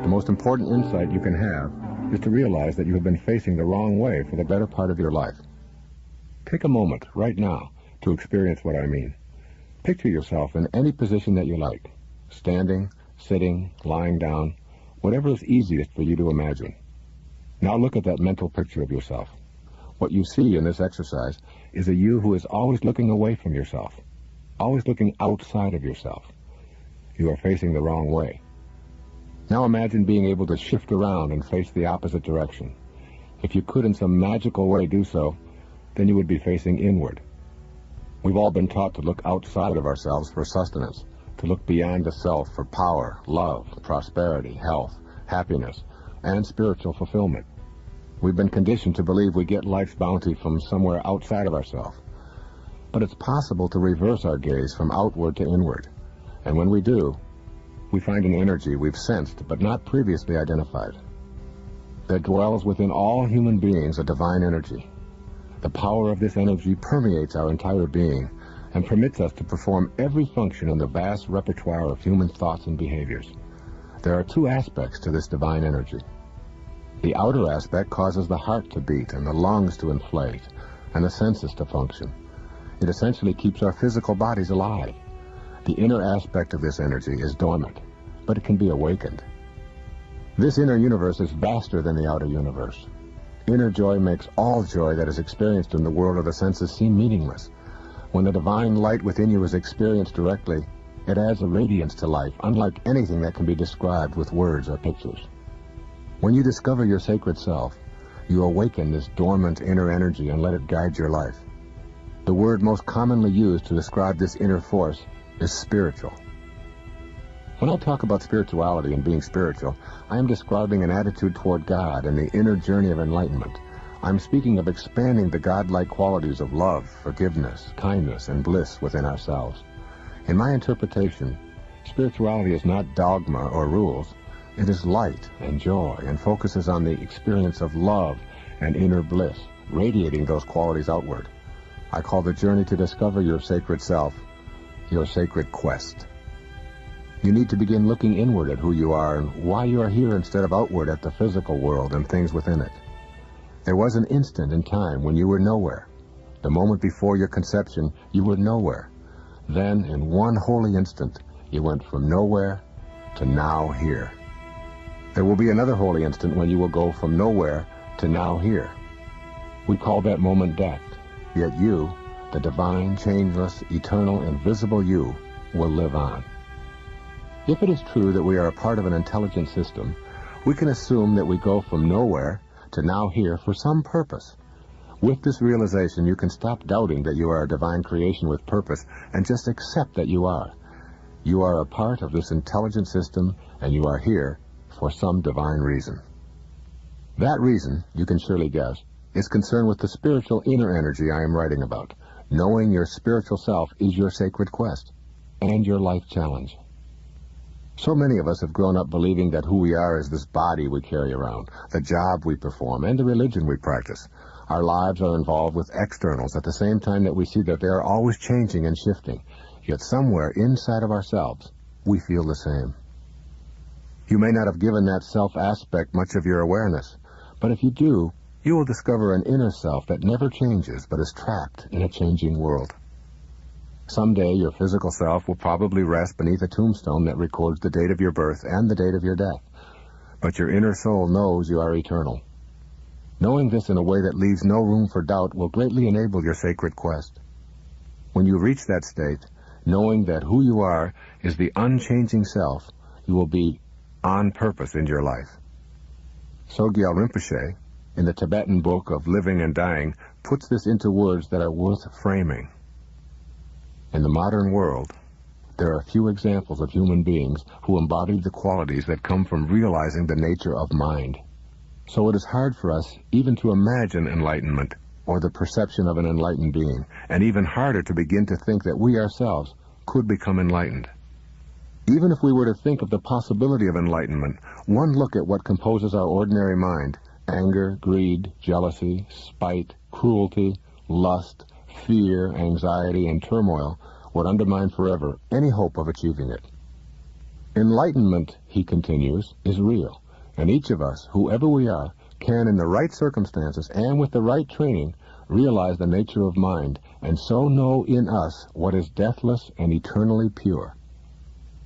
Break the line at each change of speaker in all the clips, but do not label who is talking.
The most important insight you can have is to realize that you have been facing the wrong way for the better part of your life. Take a moment right now to experience what I mean. Picture yourself in any position that you like, standing, sitting, lying down, whatever is easiest for you to imagine. Now look at that mental picture of yourself. What you see in this exercise is a you who is always looking away from yourself, always looking outside of yourself. You are facing the wrong way. Now imagine being able to shift around and face the opposite direction. If you could in some magical way do so, then you would be facing inward. We've all been taught to look outside of ourselves for sustenance, to look beyond the self for power, love, prosperity, health, happiness, and spiritual fulfillment. We've been conditioned to believe we get life's bounty from somewhere outside of ourselves. But it's possible to reverse our gaze from outward to inward. And when we do, we find an energy we've sensed but not previously identified. There dwells within all human beings a divine energy. The power of this energy permeates our entire being and permits us to perform every function in the vast repertoire of human thoughts and behaviors. There are two aspects to this divine energy. The outer aspect causes the heart to beat and the lungs to inflate and the senses to function. It essentially keeps our physical bodies alive. The inner aspect of this energy is dormant, but it can be awakened. This inner universe is vaster than the outer universe. Inner joy makes all joy that is experienced in the world of the senses seem meaningless. When the divine light within you is experienced directly, it adds a radiance to life, unlike anything that can be described with words or pictures. When you discover your sacred self, you awaken this dormant inner energy and let it guide your life. The word most commonly used to describe this inner force is spiritual. When I talk about spirituality and being spiritual, I am describing an attitude toward God and the inner journey of enlightenment. I'm speaking of expanding the godlike qualities of love, forgiveness, kindness, and bliss within ourselves. In my interpretation, spirituality is not dogma or rules. It is light and joy and focuses on the experience of love and inner bliss, radiating those qualities outward. I call the journey to discover your sacred self your sacred quest. You need to begin looking inward at who you are and why you are here instead of outward at the physical world and things within it. There was an instant in time when you were nowhere. The moment before your conception, you were nowhere. Then, in one holy instant, you went from nowhere to now here. There will be another holy instant when you will go from nowhere to now here. We call that moment death, yet you, the divine, changeless, eternal, invisible you, will live on. If it is true that we are a part of an intelligent system, we can assume that we go from nowhere to now here for some purpose. With this realization, you can stop doubting that you are a divine creation with purpose and just accept that you are. You are a part of this intelligent system, and you are here for some divine reason. That reason, you can surely guess, is concerned with the spiritual inner energy I am writing about. Knowing your spiritual self is your sacred quest and your life challenge. So many of us have grown up believing that who we are is this body we carry around, the job we perform, and the religion we practice. Our lives are involved with externals at the same time that we see that they are always changing and shifting. Yet somewhere inside of ourselves, we feel the same. You may not have given that self aspect much of your awareness, but if you do, you will discover an inner self that never changes but is trapped in a changing world. Someday your physical self will probably rest beneath a tombstone that records the date of your birth and the date of your death. But your inner soul knows you are eternal. Knowing this in a way that leaves no room for doubt will greatly enable your sacred quest. When you reach that state, knowing that who you are is the unchanging self, you will be on purpose in your life. Sogyal Rinpoche, in the Tibetan book of Living and Dying, puts this into words that are worth framing. In the modern world, there are few examples of human beings who embodied the qualities that come from realizing the nature of mind. So it is hard for us even to imagine enlightenment or the perception of an enlightened being, and even harder to begin to think that we ourselves could become enlightened. Even if we were to think of the possibility of enlightenment, one look at what composes our ordinary mind, anger, greed, jealousy, spite, cruelty, lust, fear, anxiety, and turmoil, would undermine forever any hope of achieving it. Enlightenment, he continues, is real, and each of us, whoever we are, can, in the right circumstances and with the right training, realize the nature of mind, and so know in us what is deathless and eternally pure.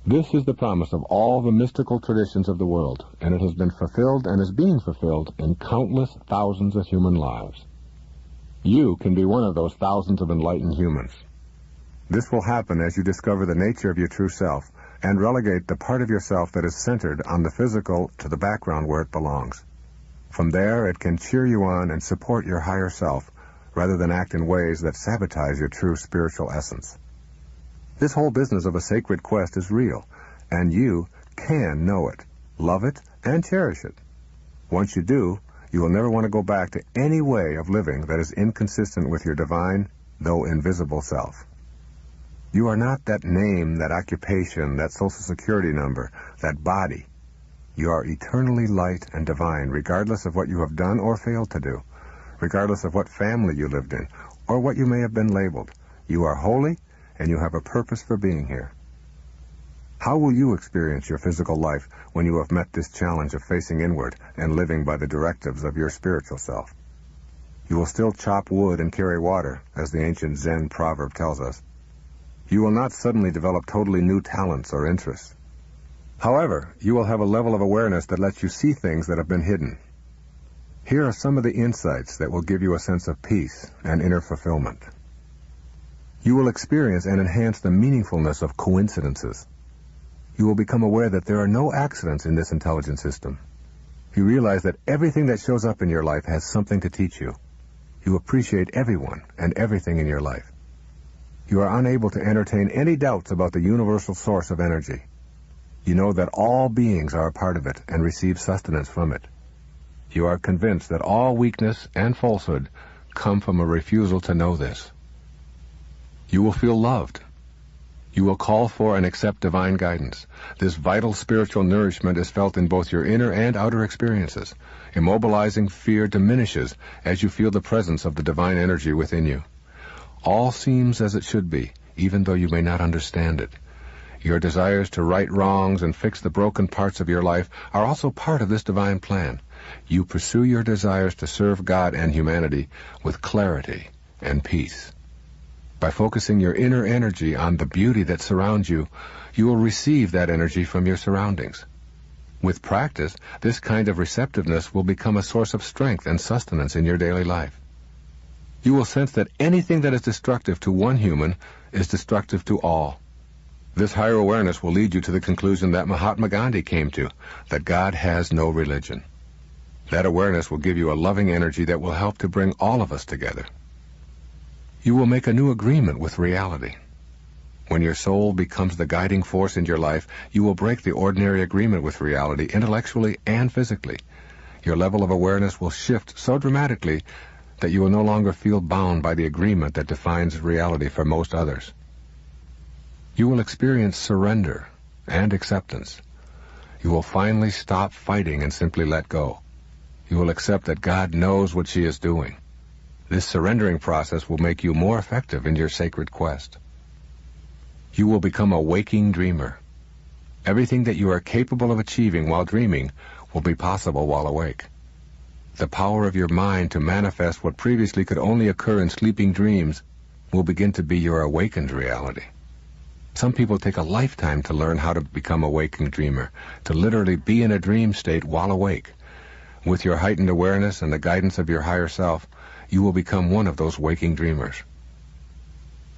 This is the promise of all the mystical traditions of the world, and it has been fulfilled and is being fulfilled in countless thousands of human lives. You can be one of those thousands of enlightened humans. This will happen as you discover the nature of your true self and relegate the part of yourself that is centered on the physical to the background where it belongs. From there, it can cheer you on and support your higher self rather than act in ways that sabotage your true spiritual essence. This whole business of a sacred quest is real, and you can know it, love it, and cherish it. Once you do, you will never want to go back to any way of living that is inconsistent with your divine, though invisible self. You are not that name, that occupation, that social security number, that body. You are eternally light and divine, regardless of what you have done or failed to do, regardless of what family you lived in, or what you may have been labeled. You are holy, and you have a purpose for being here. How will you experience your physical life when you have met this challenge of facing inward and living by the directives of your spiritual self? You will still chop wood and carry water, as the ancient Zen proverb tells us. You will not suddenly develop totally new talents or interests. However, you will have a level of awareness that lets you see things that have been hidden. Here are some of the insights that will give you a sense of peace and inner fulfillment. You will experience and enhance the meaningfulness of coincidences. You will become aware that there are no accidents in this intelligent system. You realize that everything that shows up in your life has something to teach you. You appreciate everyone and everything in your life. You are unable to entertain any doubts about the universal source of energy. You know that all beings are a part of it and receive sustenance from it. You are convinced that all weakness and falsehood come from a refusal to know this. You will feel loved. You will call for and accept divine guidance. This vital spiritual nourishment is felt in both your inner and outer experiences. Immobilizing fear diminishes as you feel the presence of the divine energy within you. All seems as it should be, even though you may not understand it. Your desires to right wrongs and fix the broken parts of your life are also part of this divine plan. You pursue your desires to serve God and humanity with clarity and peace. By focusing your inner energy on the beauty that surrounds you, you will receive that energy from your surroundings. With practice, this kind of receptiveness will become a source of strength and sustenance in your daily life. You will sense that anything that is destructive to one human is destructive to all. This higher awareness will lead you to the conclusion that Mahatma Gandhi came to, that God has no religion. That awareness will give you a loving energy that will help to bring all of us together. You will make a new agreement with reality. When your soul becomes the guiding force in your life, you will break the ordinary agreement with reality intellectually and physically. Your level of awareness will shift so dramatically that you will no longer feel bound by the agreement that defines reality for most others. You will experience surrender and acceptance. You will finally stop fighting and simply let go. You will accept that God knows what she is doing. This surrendering process will make you more effective in your sacred quest. You will become a waking dreamer. Everything that you are capable of achieving while dreaming will be possible while awake. The power of your mind to manifest what previously could only occur in sleeping dreams will begin to be your awakened reality. Some people take a lifetime to learn how to become a waking dreamer, to literally be in a dream state while awake. With your heightened awareness and the guidance of your higher self, you will become one of those waking dreamers.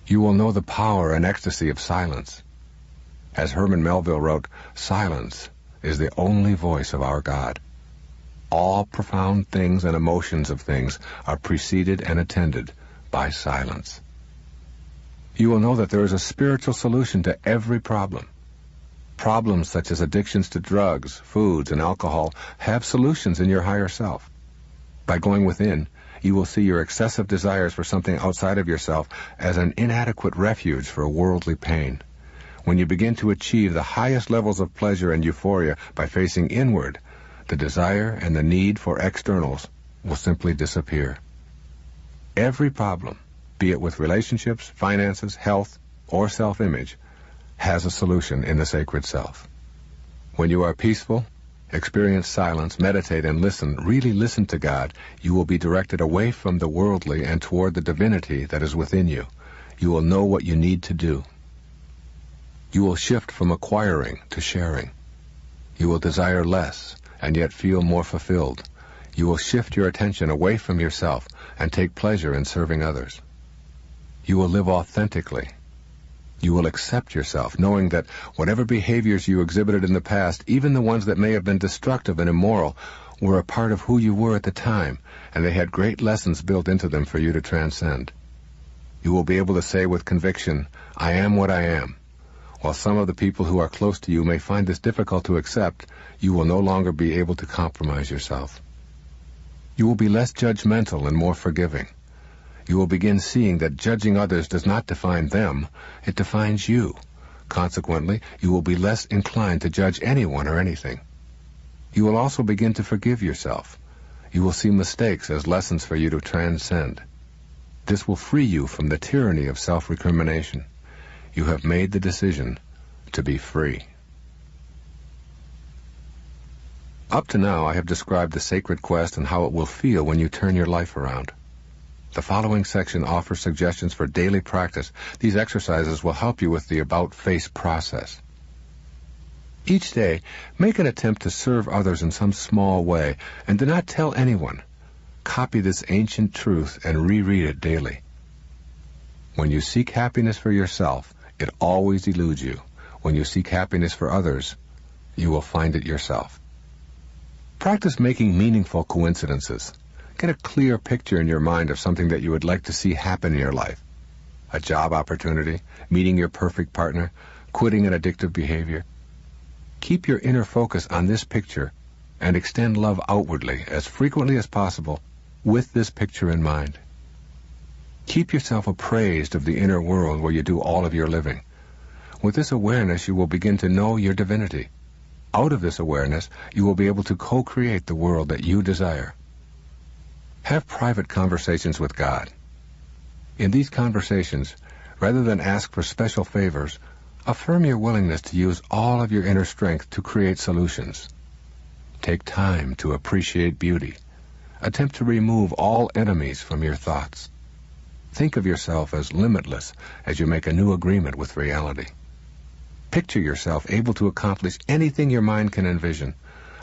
You will know the power and ecstasy of silence. As Herman Melville wrote, "Silence is the only voice of our God. All profound things and emotions of things are preceded and attended by silence." You will know that there is a spiritual solution to every problem. Problems such as addictions to drugs, foods, and alcohol have solutions in your higher self. By going within, you will see your excessive desires for something outside of yourself as an inadequate refuge for worldly pain. When you begin to achieve the highest levels of pleasure and euphoria by facing inward, the desire and the need for externals will simply disappear. Every problem, be it with relationships, finances, health, or self-image, has a solution in the sacred self. When you are peaceful, experience silence, meditate, and listen, really listen to God, you will be directed away from the worldly and toward the divinity that is within you. You will know what you need to do. You will shift from acquiring to sharing. You will desire less and yet feel more fulfilled. You will shift your attention away from yourself and take pleasure in serving others. You will live authentically. You will accept yourself, knowing that whatever behaviors you exhibited in the past, even the ones that may have been destructive and immoral, were a part of who you were at the time, and they had great lessons built into them for you to transcend. You will be able to say with conviction, "I am what I am." While some of the people who are close to you may find this difficult to accept, you will no longer be able to compromise yourself. You will be less judgmental and more forgiving. You will begin seeing that judging others does not define them, it defines you. Consequently, you will be less inclined to judge anyone or anything. You will also begin to forgive yourself. You will see mistakes as lessons for you to transcend. This will free you from the tyranny of self-recrimination. You have made the decision to be free. Up to now, I have described the sacred quest and how it will feel when you turn your life around. The following section offers suggestions for daily practice. These exercises will help you with the about-face process. Each day, make an attempt to serve others in some small way, and do not tell anyone. Copy this ancient truth and reread it daily. When you seek happiness for yourself, it always eludes you. When you seek happiness for others, you will find it yourself. Practice making meaningful coincidences. Get a clear picture in your mind of something that you would like to see happen in your life. A job opportunity, meeting your perfect partner, quitting an addictive behavior. Keep your inner focus on this picture and extend love outwardly as frequently as possible with this picture in mind. Keep yourself appraised of the inner world where you do all of your living. With this awareness, you will begin to know your divinity. Out of this awareness, you will be able to co-create the world that you desire. Have private conversations with God. In these conversations, rather than ask for special favors, affirm your willingness to use all of your inner strength to create solutions. Take time to appreciate beauty. Attempt to remove all enemies from your thoughts. Think of yourself as limitless as you make a new agreement with reality. Picture yourself able to accomplish anything your mind can envision.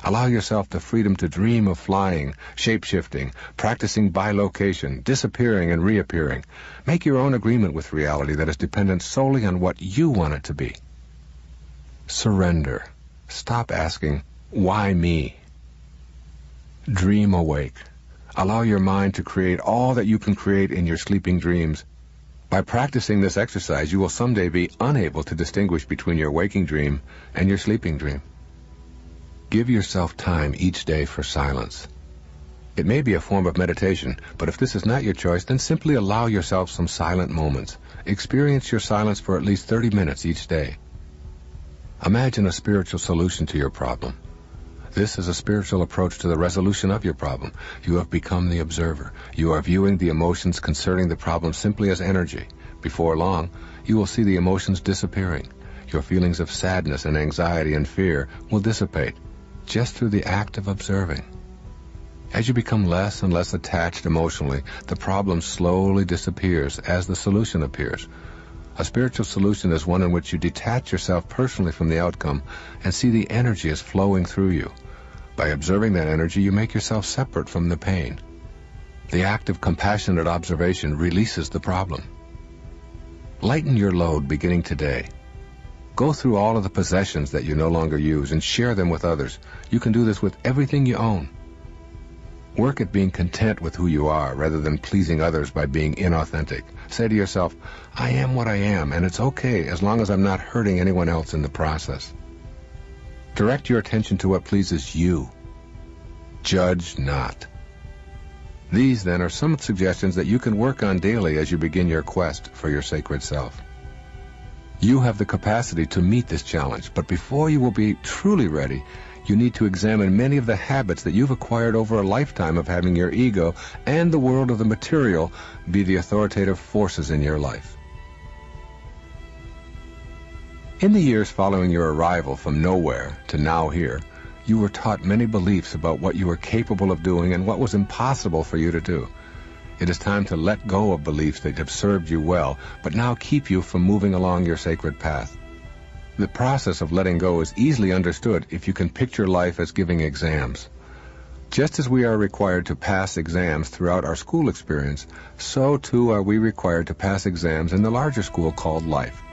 Allow yourself the freedom to dream of flying, shape-shifting, practicing bilocation, disappearing and reappearing. Make your own agreement with reality that is dependent solely on what you want it to be. Surrender. Stop asking, "Why me?" Dream awake. Allow your mind to create all that you can create in your sleeping dreams. By practicing this exercise, you will someday be unable to distinguish between your waking dream and your sleeping dream. Give yourself time each day for silence. It may be a form of meditation, but if this is not your choice, then simply allow yourself some silent moments. Experience your silence for at least 30 minutes each day. Imagine a spiritual solution to your problem. This is a spiritual approach to the resolution of your problem. You have become the observer. You are viewing the emotions concerning the problem simply as energy. Before long, you will see the emotions disappearing. Your feelings of sadness and anxiety and fear will dissipate just through the act of observing. As you become less and less attached emotionally, the problem slowly disappears as the solution appears. A spiritual solution is one in which you detach yourself personally from the outcome and see the energy as flowing through you. By observing that energy, you make yourself separate from the pain. The act of compassionate observation releases the problem. Lighten your load beginning today. Go through all of the possessions that you no longer use and share them with others. You can do this with everything you own. Work at being content with who you are rather than pleasing others by being inauthentic. Say to yourself, "I am what I am, and it's okay as long as I'm not hurting anyone else in the process." Direct your attention to what pleases you. Judge not. These, then, are some suggestions that you can work on daily as you begin your quest for your sacred self. You have the capacity to meet this challenge, but before you will be truly ready, you need to examine many of the habits that you've acquired over a lifetime of having your ego and the world of the material be the authoritative forces in your life. In the years following your arrival from nowhere to now here, you were taught many beliefs about what you were capable of doing and what was impossible for you to do. It is time to let go of beliefs that have served you well, but now keep you from moving along your sacred path. The process of letting go is easily understood if you can picture life as giving exams. Just as we are required to pass exams throughout our school experience, so too are we required to pass exams in the larger school called life.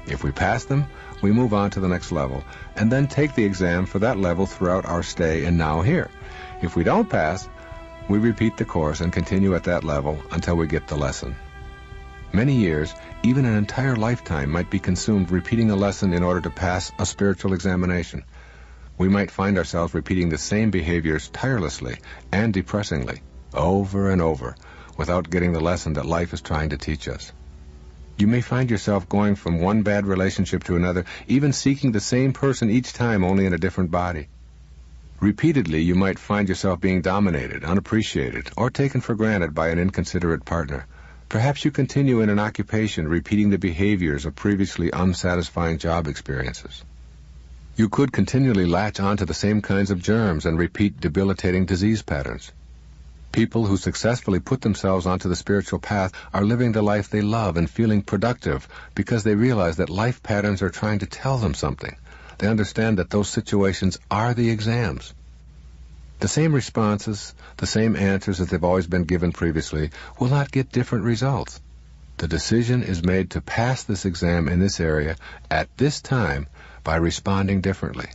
If we pass them, we move on to the next level, and then take the exam for that level throughout our stay in now here. If we don't pass, we repeat the course and continue at that level until we get the lesson. Many years, even an entire lifetime, might be consumed repeating a lesson in order to pass a spiritual examination. We might find ourselves repeating the same behaviors tirelessly and depressingly, over and over, without getting the lesson that life is trying to teach us. You may find yourself going from one bad relationship to another, even seeking the same person each time, only in a different body. Repeatedly, you might find yourself being dominated, unappreciated, or taken for granted by an inconsiderate partner. Perhaps you continue in an occupation repeating the behaviors of previously unsatisfying job experiences. You could continually latch onto the same kinds of germs and repeat debilitating disease patterns. People who successfully put themselves onto the spiritual path are living the life they love and feeling productive because they realize that life patterns are trying to tell them something. They understand that those situations are the exams. The same responses, the same answers that they've always been given previously, will not get different results. The decision is made to pass this exam in this area at this time by responding differently.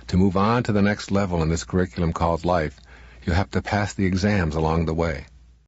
To move on to the next level in this curriculum called life, you have to pass the exams along the way.